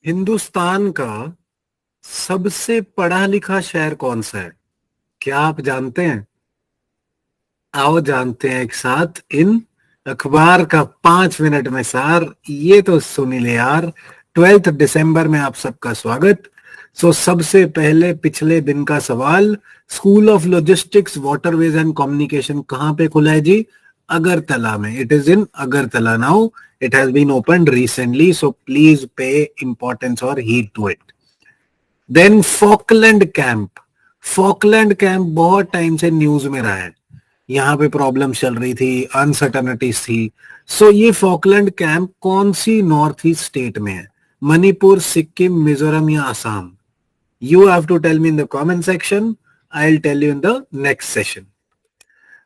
हिंदुस्तान का सबसे पढ़ा लिखा शहर कौन सा है? क्या आप जानते हैं? आओ जानते हैं एक साथ इन अखबार का 5 मिनट में सार। ये तो सुनी ले यार। 12 दिसंबर में आप सबका स्वागत। सबसे पहले पिछले दिन का सवाल, school of logistics waterways and communication कहां पे खुला है जी? अगरतला में। It is in Agartala now. It has been opened recently, so please pay importance और heed to it. Then Falkland camp. Falkland camp बहुत टाइम से न्यूज में रहा है। यहाँ पे प्रॉब्लम चल रही थी, अनसर्टनिटीज थी। ये फॉकलैंड कैंप कौन सी नॉर्थ ईस्ट स्टेट में है? मणिपुर, सिक्किम, मिजोरम या Assam? You have to tell me in the comment section. I will tell you in the next session.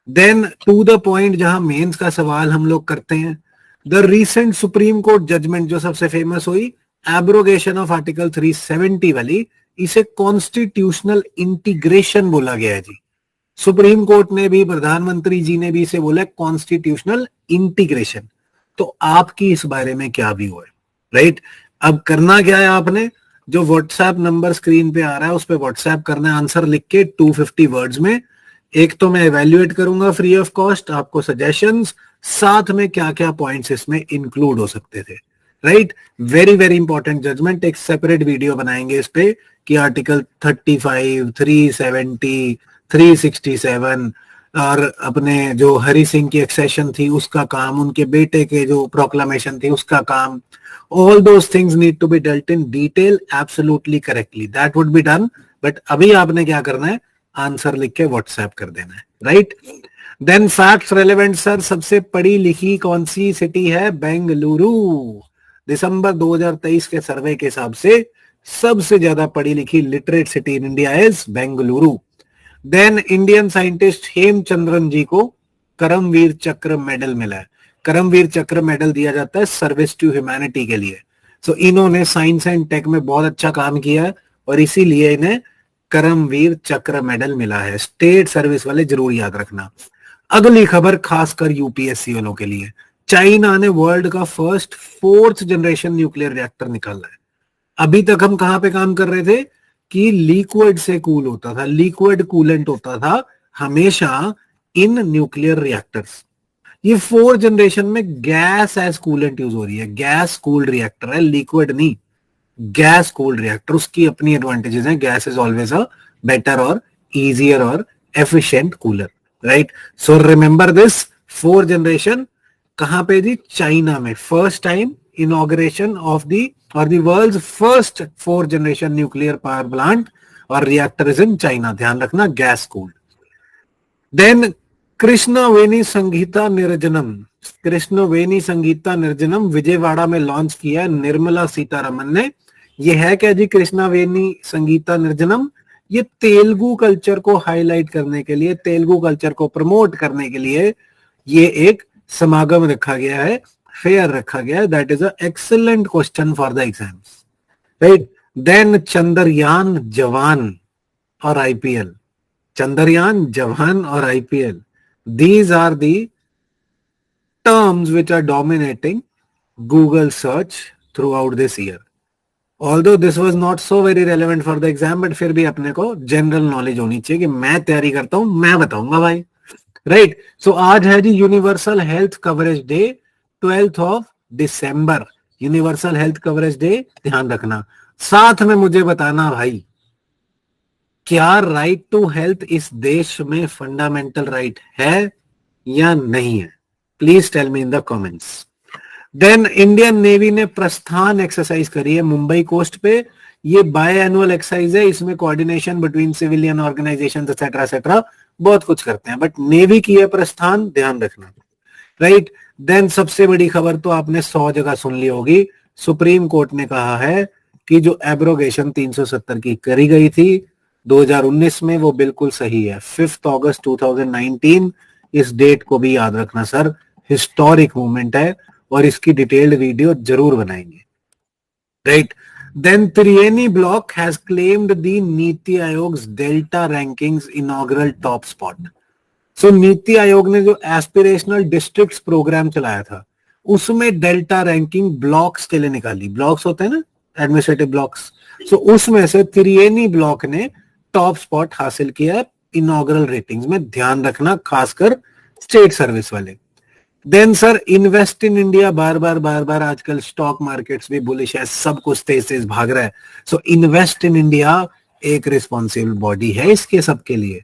Then to the point, जहां मेंस का सवाल हम लोग करते हैं। The recent Supreme Court judgment जो सबसे फेमस हुई, एब्रोगेशन ऑफ आर्टिकल 370 वाली, इसे कॉन्स्टिट्यूशनल इंटीग्रेशन बोला गया है जी। सुप्रीम कोर्ट ने भी, प्रधानमंत्री जी ने भी इसे बोला कॉन्स्टिट्यूशनल इंटीग्रेशन। तो आपकी इस बारे में क्या व्यू है? राइट। अब करना क्या है आपने, जो व्हाट्सएप नंबर स्क्रीन पे आ रहा है उस पे व्हाट्सएप करना है आंसर लिख के 250 वर्ड्स में। एक तो मैं इवेल्युएट करूंगा फ्री ऑफ कॉस्ट, आपको सजेशंस, साथ में क्या क्या पॉइंट्स इसमें इंक्लूड हो सकते थे। Right. Very very important judgment. एक सेपरेट वीडियो बनाएंगे इस पे कि आर्टिकल 35, 370, 367 और अपने जो हरि सिंह की एक्सेशन थी उसका काम, उनके बेटे के जो प्रोक्लामेशन थी उसका काम, all those things need to be dealt in detail absolutely correctly. That would be done, but अभी आपने क्या करना है, आंसर लिख के व्हाट्सएप कर देना है। Right. Then facts relevant sir, सबसे पढ़ी लिखी कौन सी सिटी है? बेंगलुरु। दिसंबर 2023 के सर्वे के हिसाब से सबसे ज्यादा पढ़ी लिखी literate city in India is Bengaluru. Then Indian scientist Hemachandran ji को करमवीर चक्र मेडल मिला है। करमवीर चक्र मेडल दिया जाता है सर्विस टू ह्यूमैनिटी के लिए। इन्होंने साइंस एंड टेक में बहुत अच्छा काम किया है और इसीलिए इन्हें करमवीर चक्र मेडल मिला है। स्टेट सर्विस वाले जरूर याद रखना। अगली खबर खासकर यूपीएससी वालों के लिए, चाइना ने वर्ल्ड का first 4th generation nuclear reactor निकाला है। अभी तक हम कहां पे काम कर रहे थे कि लिक्विड से कूल होता था, लिक्विड कूलेंट होता था हमेशा इन न्यूक्लियर रिएक्टर्स। ये 4th जनरेशन में गैस एज कूलेंट यूज हो रही है। गैस कूल्ड रिएक्टर है, लिक्विड नहीं, गैस कूल्ड रिएक्टर। उसकी अपनी एडवांटेजेस हैं। Gas is always a better और इजियर और efficient cooler. Right. So remember this, 4th generation कहां पे जी? चाइना में। First time inauguration of the और the world's first 4th generation nuclear power plant और रिएक्टर इज इन चाइना। ध्यान रखना, gas cooled. Then Krishnaveni Sangeetha Nirjanam. Krishnaveni Sangeetha Nirjanam Vijayawada में लॉन्च किया निर्मला सीतारमन ने। ये है क्या जी कृष्णवेणी संगीता निर्जनम? ये तेलुगु कल्चर को हाईलाइट करने के लिए, तेलुगु कल्चर को प्रमोट करने के लिए ये एक समागम रखा गया है, फेयर रखा गया है। That is a excellent question for the exams. Right. Then Chandrayaan, Jawan और आईपीएल। चंद्रयान, जवान और IPL, these are the terms which are dominating Google search throughout this year. Although this was not so very relevant for the exam, but फिर भी अपने को general knowledge होनी चाहिए कि मैं तैयारी करता हूं, मैं बताऊंगा भाई। राइट। आज है जी यूनिवर्सल हेल्थ कवरेज डे, 12 दिसंबर। यूनिवर्सल हेल्थ कवरेज डे, ध्यान रखना। साथ में मुझे बताना भाई, क्या राइट टू हेल्थ इस देश में फंडामेंटल राइट है या नहीं है? Please tell me in the comments. Then Indian Navy ने प्रस्थान एक्सरसाइज करी है मुंबई कोस्ट पे। ये बाय एनुअल एक्सरसाइज है, इसमें coordination between civilian organisations etcetera etcetera बहुत कुछ करते हैं, बट नेवी की है प्रस्थान, ध्यान रखना। राइट। देन सबसे बड़ी खबर तो आपने 100 जगह सुन ली होगी, सुप्रीम कोर्ट ने कहा है कि जो एब्रोगेशन 370 की करी गई थी 2019 में, वो बिल्कुल सही है। 5 अगस्त 2019, इस डेट को भी याद रखना सर, हिस्टोरिक मूवमेंट है और इसकी डिटेल्ड वीडियो जरूर बनाएंगे। Right. Then Triveni block has claimed the NITI Aayog's delta rankings inaugural top spot. NITI Aayog ने जो एस्पिरेशनल डिस्ट्रिक्ट्स प्रोग्राम चलाया था उसमें डेल्टा रैंकिंग ब्लॉक्स के लिए निकाली। ब्लॉक्स होते हैं ना, एडमिनिस्ट्रेटिव ब्लॉक्स। सो उसमें से त्रिवेणी ब्लॉक ने टॉप स्पॉट हासिल किया इनॉग्रल रेटिंग्स में, ध्यान रखना खासकर स्टेट सर्विस वाले। Then sir invest in India, बार बार आजकल स्टॉक मार्केट्स भी बुलिश है, सब कुछ तेज तेज भाग रहा है। सो इन्वेस्ट इन इंडिया एक रिस्पॉन्सिबल बॉडी है इसके सबके लिए।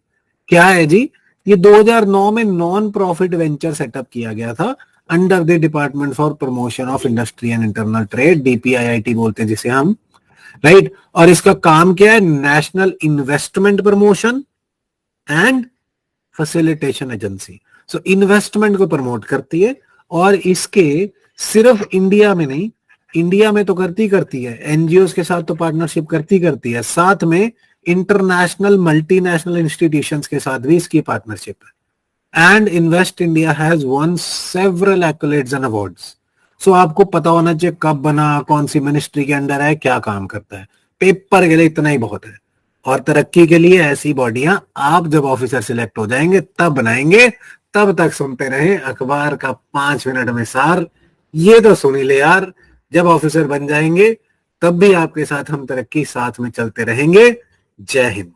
क्या है जी, ये 2009 में नॉन प्रॉफिट वेंचर सेटअप किया गया था under the department for promotion of industry and internal trade, DPIIT बोलते हैं जिसे हम, राइट। और इसका काम क्या है, national investment promotion and facilitation agency. So investment को प्रमोट करती है, और इसके सिर्फ इंडिया में नहीं, इंडिया में तो करती है, एनजीओ के साथ तो पार्टनरशिप करती है, साथ में इंटरनेशनल मल्टीनेशनल इंस्टीट्यूशंस के साथ भी इसकी पार्टनरशिप है। And invest India has won several accolades and awards. So आपको पता होना चाहिए कब बना, कौन सी मिनिस्ट्री के अंडर है, क्या काम करता है, पेपर के लिए इतना ही बहुत है। और तरक्की के लिए ऐसी बॉडियां आप जब ऑफिसर सिलेक्ट हो जाएंगे तब बनाएंगे। तब तक सुनते रहे अखबार का 5 मिनट में सार। ये तो सुनी ले यार, जब ऑफिसर बन जाएंगे तब भी आपके साथ हम तरक्की साथ में चलते रहेंगे। जय हिंद।